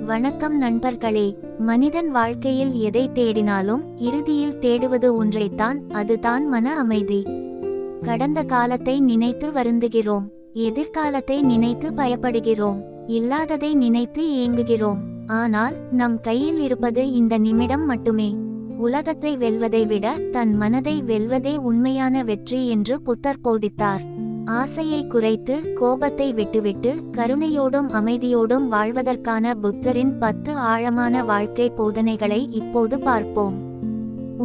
வணக்கம் நண்பர்களே. மனிதன் வாழ்க்கையில் எதை தேடினாலும் இறுதியில் தேடுவது ஒன்றைத்தான், அதுதான் மன அமைதி. கடந்த காலத்தை நினைத்து வருந்துகிறோம், எதிர்காலத்தை நினைத்து பயப்படுகிறோம், இல்லாததை நினைத்து ஏங்குகிறோம். ஆனால் நம் கையில் இருப்பது இந்த நிமிடம் மட்டுமே. உலகத்தை வெல்வதை விட தன் மனதை வெல்வதே உண்மையான வெற்றி என்று புத்தர் போதித்தார். ஆசையை குறைத்து கோபத்தை விட்டுவிட்டு கருணையோடும் அமைதியோடும் வாழ்வதற்கான புத்தரின் 10 ஆழமான வாழ்க்கை போதனைகளை இப்போது பார்ப்போம்.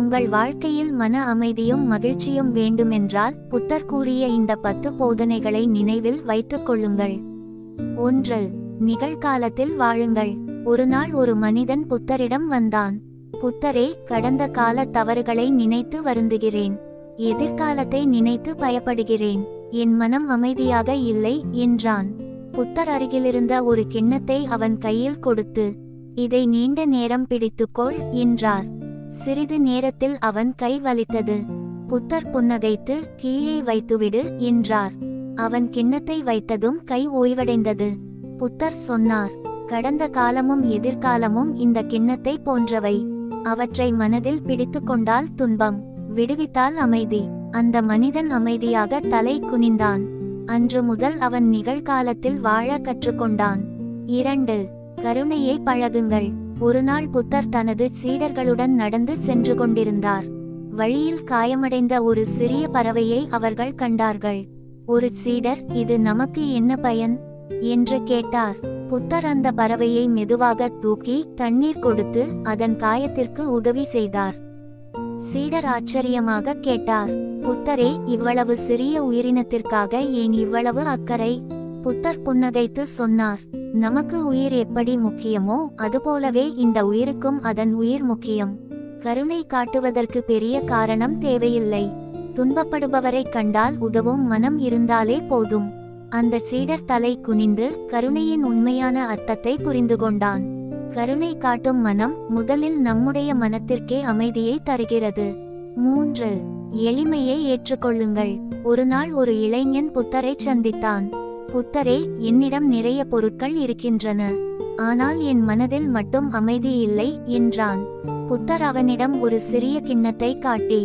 உங்கள் வாழ்க்கையில் மன அமைதியும் மகிழ்ச்சியும் வேண்டுமென்றால் புத்தர் கூறிய இந்த 10 போதனைகளை நினைவில் வைத்துக் கொள்ளுங்கள். 1. நிகழ்காலத்தில் வாழுங்கள். ஒரு நாள் ஒரு மனிதன் புத்தரிடம் வந்தான். புத்தரே, கடந்த கால தவறுகளை நினைத்து வருந்துகிறேன், எதிர்காலத்தை நினைத்து பயப்படுகிறேன், என் மனம் அமைதியாக இல்லை என்றான். புத்தர் அருகிலிருந்த ஒரு கிண்ணத்தை அவன் கையில் கொடுத்து, இதை நீண்ட நேரம் பிடித்துக்கொள் என்றார். சிறிது நேரத்தில் அவன் கை வலித்தது. புத்தர் புன்னகைத்து, கீழே வைத்துவிடு என்றார். அவன் கிண்ணத்தை வைத்ததும் கை ஓய்வடைந்தது. புத்தர் சொன்னார், கடந்த காலமும் எதிர்காலமும் இந்த கிண்ணத்தை போன்றவை. அவற்றை மனதில் பிடித்து கொண்டால் துன்பம், விடுவித்தால் அமைதி. அந்த மனிதன் அமைதியாக தலை குனிந்தான். அன்று முதல் அவன் நிகழ்காலத்தில் வாழ கற்றுக்கொண்டான். 2. கருணையை பழகுங்கள். ஒரு நாள் புத்தர் தனது சீடர்களுடன் நடந்து சென்று கொண்டிருந்தார். வழியில் காயமடைந்த ஒரு சிறிய பறவையை அவர்கள் கண்டார்கள். ஒரு சீடர், இது நமக்கு என்ன பயன் என்று கேட்டார். புத்தர் அந்த பறவையை மெதுவாக தூக்கி தண்ணீர் கொடுத்து அதன் காயத்திற்கு உதவி செய்தார். சீடர் ஆச்சரியமாக கேட்டார், புத்தரே, இவ்வளவு சிறிய உயிரினத்திற்காக ஏன் இவ்வளவு அக்கறை? புத்தர் புன்னகைத்து சொன்னார், நமக்கு உயிர் எப்படி முக்கியமோ அதுபோலவே இந்த உயிருக்கும் அதன் உயிர் முக்கியம். கருணை காட்டுவதற்கு பெரிய காரணம் தேவையில்லை. துன்பப்படுபவரை கண்டால் உதவும் மனம் இருந்தாலே போதும். அந்த சீடர் தலை குனிந்து கருணையின் உண்மையான அர்த்தத்தை புரிந்து கொண்டான். கருணை காட்டும் மனம் முதலில் நம்முடைய மனத்திற்கே அமைதியை தருகிறது. 3. எளிமையை ஏற்றுக்கொள்ளுங்கள். ஒரு நாள் ஒரு இளைஞன் புத்தரை சந்தித்தான். புத்தரே, என்னிடம் நிறைய பொருட்கள் இருக்கின்றன, ஆனால் என் மனதில் மட்டும் அமைதி இல்லை என்றான். புத்தர் அவனிடம் ஒரு சிறிய கிண்ணத்தை காட்டி,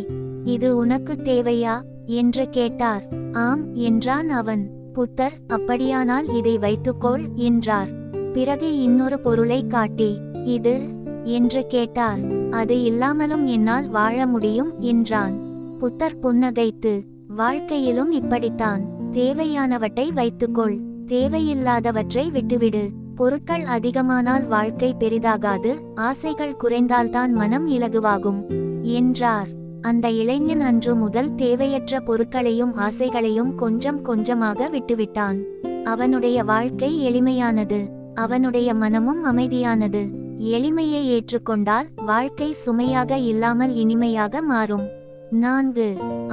இது உனக்கு தேவையா என்று கேட்டார். ஆம் என்றான் அவன். புத்தர், அப்படியானால் இதை வைத்துக்கொள் என்றார். பிறகு இன்னொரு பொருளை காட்டி, இது என்று கேட்டார். அது இல்லாமலும் என்னால் வாழ முடியும் என்றான். புத்தர் புன்னகைத்து, வாழ்க்கையிலும் இப்படித்தான். தேவையானவற்றை வைத்துக்கொள், தேவையில்லாதவற்றை விட்டுவிடு. பொருட்கள் அதிகமானால் வாழ்க்கை பெரிதாகாது, ஆசைகள் குறைந்தால்தான் மனம் இலகுவாகும் என்றார். அந்த இளைஞன் அன்று முதல் தேவையற்ற பொருட்களையும் ஆசைகளையும் கொஞ்சம் கொஞ்சமாக விட்டுவிட்டான். அவனுடைய வாழ்க்கை எளிமையானது, அவனுடைய மனமும் அமைதியானது. எளிமையை ஏற்றுக்கொண்டால் வாழ்க்கை சுமையாக இல்லாமல் இனிமையாக மாறும். 4.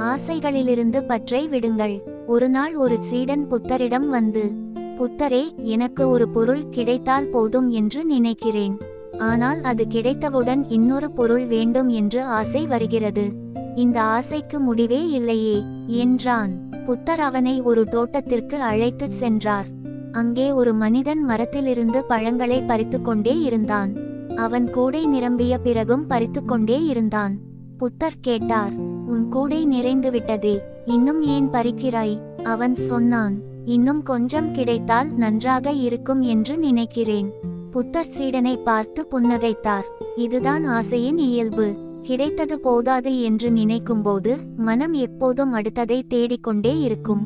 ஆசைகளிலிருந்து பற்றை விடுங்கள். ஒரு நாள் ஒரு சீடன் புத்தரிடம் வந்து, புத்தரே, எனக்கு ஒரு பொருள் கிடைத்தால் போதும் என்று நினைக்கிறேன், ஆனால் அது கிடைத்தவுடன் இன்னொரு பொருள் வேண்டும் என்று ஆசை வருகிறது. இந்த ஆசைக்கு முடிவே இல்லையே என்றான். புத்தர் அவனை ஒரு தோட்டத்திற்கு அழைத்துச் சென்றார். அங்கே ஒரு மனிதன் மரத்திலிருந்து பழங்களை பறித்துக்கொண்டே இருந்தான். அவன் கூடை நிரம்பிய பிறகும் பறித்துக்கொண்டே இருந்தான். புத்தர் கேட்டார், உன் கூடை நிறைந்துவிட்டதே, இன்னும் ஏன் பறிக்கிறாய்? அவன் சொன்னான், இன்னும் கொஞ்சம் கிடைத்தால் நன்றாக இருக்கும் என்று நினைக்கிறேன். புத்தர் சீடனை பார்த்து புன்னகைத்தார். இதுதான் ஆசையின் இயல்பு. கிடைத்தது போதாது என்று நினைக்கும்போது மனம் எப்போதும் அடுத்ததை தேடிக்கொண்டே இருக்கும்.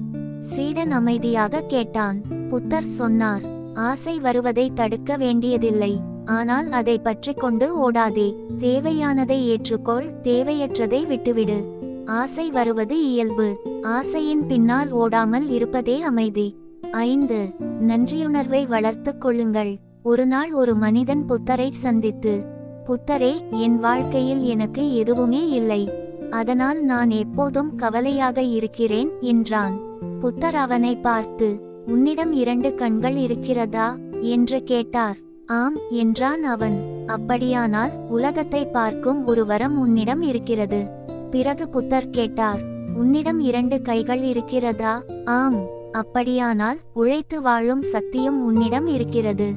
சீடன் அமைதியாக கேட்டான். புத்தர் சொன்னார், ஆசை வருவதை தடுக்க வேண்டியதில்லை, ஆனால் அதை பற்றி கொண்டு ஓடாதே. தேவையானதை ஏற்றுக்கொள், தேவையற்றதை விட்டுவிடு. ஆசை வருவது இயல்பு, ஆசையின் பின்னால் ஓடாமல் இருப்பதே அமைதி. 5. நன்றியுணர்வை வளர்த்துக் கொள்ளுங்கள். ஒரு நாள் ஒரு மனிதன் புத்தரை சந்தித்து, புத்தரே, என் வாழ்க்கையில் எனக்கு எதுவுமே இல்லை, அதனால் நான் எப்போதும் கவலையாக இருக்கிறேன் என்றான். புத்தர் அவனை பார்த்து, உன்னிடம் 2 கண்கள் இருக்கிறதா என்று கேட்டார். ஆம் என்றான் அவன். அப்படியானால் உலகத்தை பார்க்கும் ஒரு வரம் உன்னிடம் இருக்கிறது. பிறகு புத்தர் கேட்டார், உன்னிடம் 2 கைகள் இருக்கிறதா? ஆம். அப்படியானால் உழைத்து வாழும் சக்தியும் உன்னிடம் இருக்கிறது.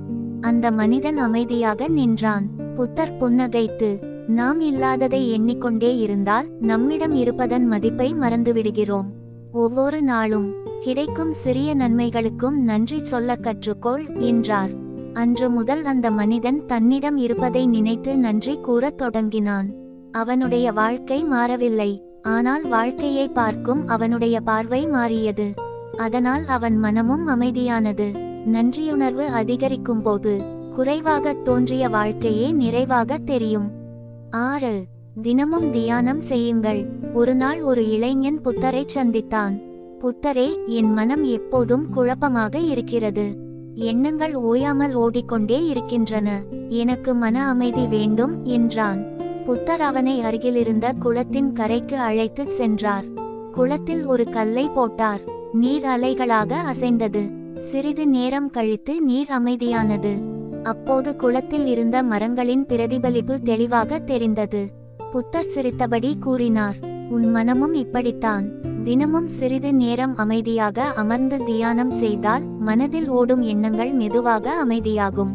அந்த மனிதன் அமைதியாக நின்றான். புத்தர் புன்னகைத்து, நாம் இல்லாததை எண்ணிக்கொண்டே இருந்தால் நம்மிடம் இருப்பதன் மதிப்பை மறந்துவிடுகிறோம். ஒவ்வொரு நாளும் கிடைக்கும் சிறிய நன்மைகளுக்கும் நன்றி சொல்ல கற்றுக்கொள் என்றார். அன்று முதல் அந்த மனிதன் தன்னிடம் இருப்பதை நினைத்து நன்றி கூறத் தொடங்கினான். அவனுடைய வாழ்க்கை மாறவில்லை, ஆனால் வாழ்க்கையை பார்க்கும் அவனுடைய பார்வை மாறியது. அதனால் அவன் மனமும் அமைதியானது. நன்றியுணர்வு அதிகரிக்கும் போது குறைவாக தோன்றிய வாழ்க்கையே நிறைவாக தெரியும். 6. தினமும் தியானம் செய்யுங்கள். ஒரு நாள் ஒரு இளைஞன் புத்தரை சந்தித்தான். புத்தரே, என் மனம் எப்போதும் குழப்பமாக இருக்கிறது. எண்ணங்கள் ஓயாமல் ஓடிக்கொண்டே இருக்கின்றன. எனக்கு மன அமைதி வேண்டும் என்றான். புத்தர் அவனை அருகிலிருந்த குளத்தின் கரைக்கு அழைத்து சென்றார். குளத்தில் ஒரு கல்லை போட்டார். நீர் அலைகளாக அசைந்தது. சிறிது நேரம் கழித்து நீர் அமைதியானது. அப்போது குளத்தில் இருந்த மரங்களின் பிரதிபலிப்பு தெளிவாக தெரிந்தது. புத்தர் சிரித்தபடி கூறினார், உன் மனமும் இப்படித்தான். தினமும் சிறிது நேரம் அமைதியாக அமர்ந்து தியானம் செய்தால் மனதில் ஓடும் எண்ணங்கள் மெதுவாக அமைதியாகும்.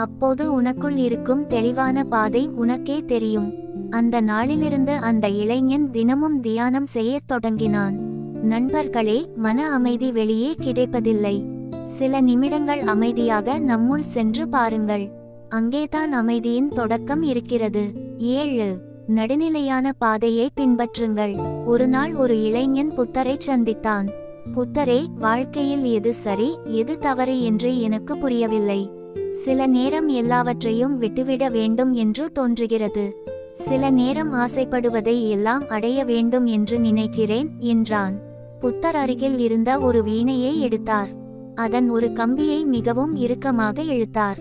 அப்போது உனக்குள் இருக்கும் தெளிவான பாதை உனக்கே தெரியும். அந்த நாளிலிருந்து அந்த இளைஞன் தினமும் தியானம் செய்யத் தொடங்கினான். நண்பர்களே, மன அமைதி வெளியே கிடைப்பதில்லை. சில நிமிடங்கள் அமைதியாக நம்முள் சென்று பாருங்கள். அங்கேதான் அமைதியின் தொடக்கம் இருக்கிறது. 7. நடுநிலையான பாதையை பின்பற்றுங்கள். ஒரு நாள் ஒரு இளைஞன் புத்தரை சந்தித்தான். புத்தரே, வாழ்க்கையில் எது சரி எது தவறு என்று எனக்கு புரியவில்லை. சில நேரம் எல்லாவற்றையும் விட்டுவிட வேண்டும் என்று தோன்றுகிறது. சில நேரம் ஆசைப்படுவதை எல்லாம் அடைய வேண்டும் என்று நினைக்கிறேன் என்றான். புத்தர் அருகில் இருந்த ஒரு வீணையை எடுத்தார். அதன் ஒரு கம்பியை மிகவும் இறுக்கமாக இழுத்தார்.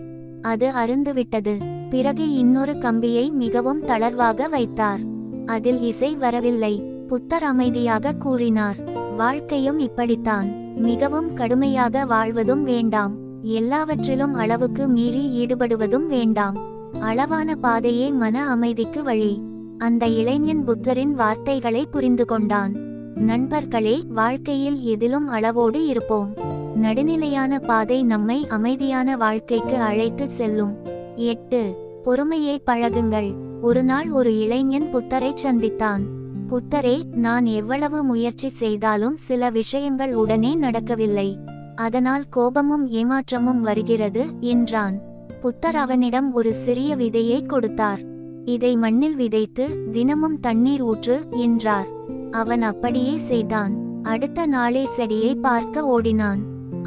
அது அறுந்துவிட்டது. பிறகு இன்னொரு கம்பியை மிகவும் தளர்வாக வைத்தார். அதில் இசை வரவில்லை. புத்தர் அமைதியாக கூறினார், வாழ்க்கையும் இப்படித்தான். மிகவும் கடுமையாக வாழ்வதும் வேண்டாம், எல்லாவற்றிலும் அளவுக்கு மீறி ஈடுபடுவதும் வேண்டாம். அளவான பாதையே மன அமைதிக்கு வழி. அந்த இளைஞன் புத்தரின் வார்த்தைகளை புரிந்து கொண்டான். நண்பர்களே, வாழ்க்கையில் எதிலும் அளவோடு இருப்போம். நடுநிலையான பாதை நம்மை அமைதியான வாழ்க்கைக்கு அழைத்து செல்லும். 8. பொறுமையை பழகுங்கள். ஒரு நாள் ஒரு இளைஞன் புத்தரை சந்தித்தான். புத்தரே, நான் எவ்வளவு முயற்சி செய்தாலும் சில விஷயங்கள் உடனே நடக்கவில்லை. அதனால் கோபமும் ஏமாற்றமும் வருகிறது என்றான். புத்தர் அவனிடம் ஒரு சிறிய விதையை கொடுத்தார். இதை மண்ணில் விதைத்து தினமும் தண்ணீர் ஊற்று என்றார். அவன் அப்படியே செய்தான். அடுத்த நாளே செடியை பார்க்க ஓடினான்.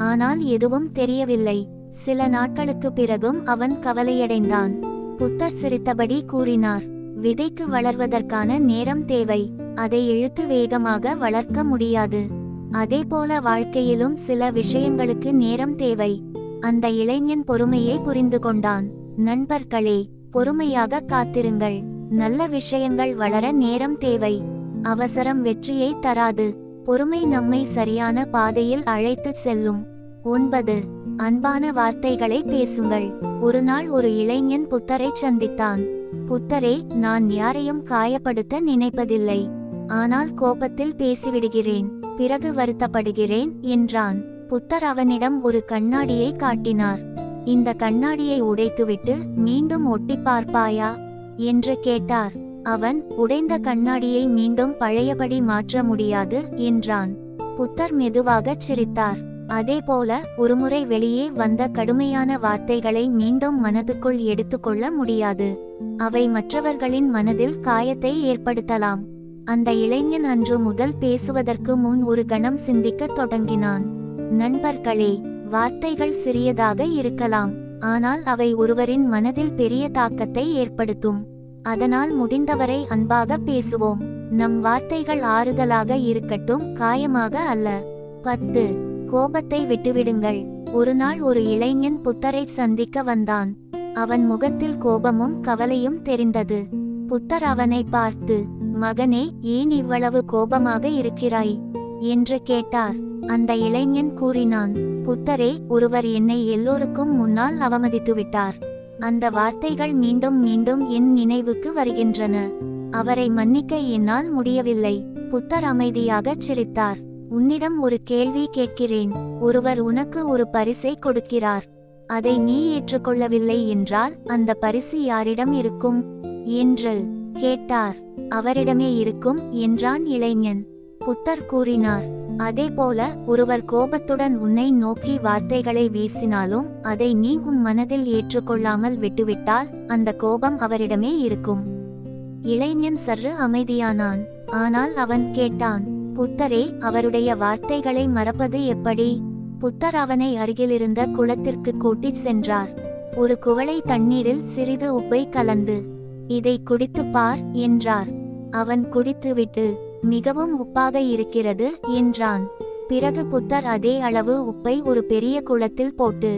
ஆனால் எதுவும் தெரியவில்லை. சில நாட்களுக்கு பிறகும் அவன் கவலையடைந்தான். புத்தர் சிரித்தபடி கூறினார், விதைக்கு வளர்வதற்கான நேரம் தேவை. அதை இழுத்து வேகமாக வளர்க்க முடியாது. அதேபோல வாழ்க்கையிலும் சில விஷயங்களுக்கு நேரம் தேவை. அந்த இளைஞன் பொறுமையை புரிந்து கொண்டான். நண்பர்களே, பொறுமையாக காத்திருங்கள். நல்ல விஷயங்கள் வளர நேரம் தேவை. அவசரம் வெற்றியை தராது. பொறுமை நம்மை சரியான பாதையில் அழைத்து செல்லும். 9. அன்பான வார்த்தைகளை பேசுங்கள். ஒரு நாள் ஒரு இளைஞன் புத்தரை சந்தித்தான். புத்தரே, நான் யாரையும் காயப்படுத்த நினைப்பதில்லை. ஆனால் கோபத்தில் பேசிவிடுகிறேன், பிறகு வருத்தப்படுகிறேன் என்றான். புத்தர் அவனிடம் ஒரு கண்ணாடியை காட்டினார். இந்த கண்ணாடியை உடைத்துவிட்டு மீண்டும் ஒட்டி பார்ப்பாயா என்று கேட்டார். அவன், உடைந்த கண்ணாடியை மீண்டும் பழையபடி மாற்ற முடியாது என்றான். புத்தர் மெதுவாகச் சிரித்தார். அதேபோல ஒருமுறை வெளியே வந்த கடுமையான வார்த்தைகளை மீண்டும் மனதுக்குள் எடுத்துக்கொள்ள முடியாது. அவை மற்றவர்களின் மனதில் காயத்தை ஏற்படுத்தலாம். அந்த இளைஞன் அன்று முதல் பேசுவதற்கு முன் ஒரு கணம் சிந்திக்கத் தொடங்கினான். நண்பர்களே, வார்த்தைகள் சிறியதாக இருக்கலாம், ஆனால் அவை ஒருவரின் மனதில் பெரிய தாக்கத்தை ஏற்படுத்தும். அதனால் முடிந்தவரை அன்பாக பேசுவோம். நம் வார்த்தைகள் ஆறுதலாக இருக்கட்டும், காயமாக அல்ல. 10. கோபத்தை விட்டுவிடுங்கள். ஒரு நாள் ஒரு இளைஞன் புத்தரை சந்திக்க வந்தான். அவன் முகத்தில் கோபமும் கவலையும் தெரிந்தது. புத்தர் அவனை பார்த்து, மகனே, ஏன் இவ்வளவு கோபமாக இருக்கிறாய் என்று கேட்டார். அந்த இளைஞன் கூறினான், புத்தரே, ஒருவர் என்னை எல்லோருக்கும் முன்னால் அவமதித்துவிட்டார். அந்த வார்த்தைகள் மீண்டும் மீண்டும் என் நினைவுக்கு வருகின்றன. அவரை மன்னிக்க என்னால் முடியவில்லை. புத்தர் அமைதியாகச் சிரித்தார். உன்னிடம் ஒரு கேள்வி கேட்கிறேன். ஒருவர் உனக்கு ஒரு பரிசை கொடுக்கிறார். அதை நீ ஏற்றுக்கொள்ளவில்லை என்றால் அந்த பரிசு யாரிடம் இருக்கும் என்று கேட்டார். அவரிடமே இருக்கும் என்றான் இளைஞன். புத்தர் கூறினார், அதேபோல ஒருவர் கோபத்துடன் உன்னை நோக்கி வார்த்தைகளை வீசினாலும் அதை நீ உன் மனதில் ஏற்றுக்கொள்ளாமல் விட்டுவிட்டால் அந்த கோபம் அவரிடமே இருக்கும். இளைஞன் சற்று அமைதியானான். ஆனால் அவன் கேட்டான், புத்தரே, அவருடைய வார்த்தைகளை மறப்பது எப்படி? புத்தர் அவனை அருகிலிருந்த குளத்திற்கு கூட்டிச் சென்றார். ஒரு குவளை தண்ணீரில் சிறிது உப்பை கலந்து இதை குடித்துப் பார் என்றார். அவன் குடித்துவிட்டு, மிகவும் உப்பாக இருக்கிறது என்றான். பிறகு புத்தர் அதே அளவு உப்பை ஒரு பெரிய குளத்தில் போட்டு,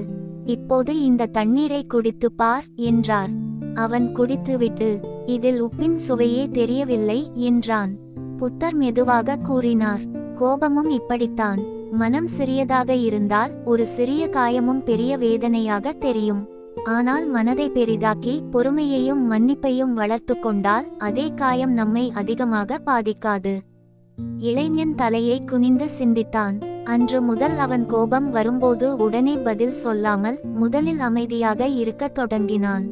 இப்போது இந்த தண்ணீரை குடித்துப் பார் என்றார். அவன் குடித்துவிட்டு, இதில் உப்பின் சுவையே தெரியவில்லை என்றான். புத்தர் மெதுவாக கூறினார், கோபமும் இப்படித்தான். மனம் சிறியதாக இருந்தால் ஒரு சிறிய காயமும் பெரிய வேதனையாக தெரியும். ஆனால் மனதை பெரிதாக்கி பொறுமையையும் மன்னிப்பையும் வளர்த்து கொண்டால் அதே காயம் நம்மை அதிகமாக பாதிக்காது. இளைஞன் தலையை குனிந்து சிந்தித்தான். அன்று முதல் அவன் கோபம் வரும்போது உடனே பதில் சொல்லாமல் முதலில் அமைதியாக இருக்கத் தொடங்கினான்.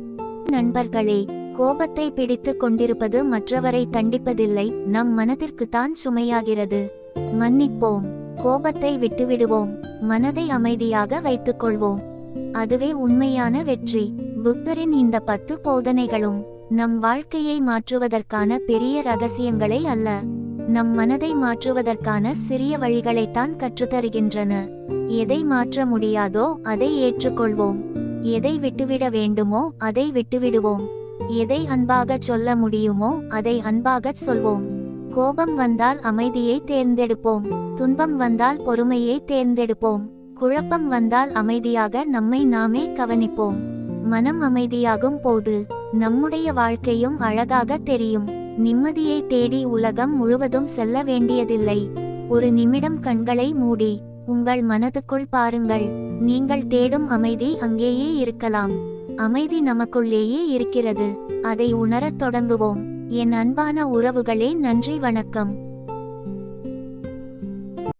நண்பர்களே, கோபத்தை பிடித்து கொண்டிருப்பது மற்றவரை தண்டிப்பதில்லை, நம் மனதிற்குத்தான் சுமையாகிறது. மன்னிப்போம், கோபத்தை விட்டுவிடுவோம், மனதை அமைதியாக வைத்துக்கொள்வோம். அதுவே உண்மையான வெற்றி. புத்தரின் இந்த 10 போதனைகளும் நம் வாழ்க்கையை மாற்றுவதற்கான பெரிய ரகசியங்களை அல்ல, நம் மனதை மாற்றுவதற்கான சிறிய வழிகளைத்தான் கற்றுத்தருகின்றன. எதை மாற்ற முடியாதோ அதை ஏற்றுக்கொள்வோம். எதை விட்டுவிட வேண்டுமோ அதை விட்டுவிடுவோம். எதை அன்பாகச் சொல்ல முடியுமோ அதை அன்பாகச் சொல்வோம். கோபம் வந்தால் அமைதியை தேர்ந்தெடுப்போம். துன்பம் வந்தால் பொறுமையை தேர்ந்தெடுப்போம். குழப்பம் வந்தால் அமைதியாக நம்மை நாமே கவனிப்போம். மனம் அமைதியாகும் போது நம்முடைய வாழ்க்கையும் அழகாக தெரியும். நிம்மதியை தேடி உலகம் முழுவதும் செல்ல வேண்டியதில்லை. ஒரு நிமிடம் கண்களை மூடி உங்கள் மனதுக்குள் பாருங்கள். நீங்கள் தேடும் அமைதி அங்கேயே இருக்கலாம். அமைதி நமக்குள்ளேயே இருக்கிறது. அதை உணரத் தொடங்குவோம். என் அன்பான உறவுகளே, நன்றி, வணக்கம்.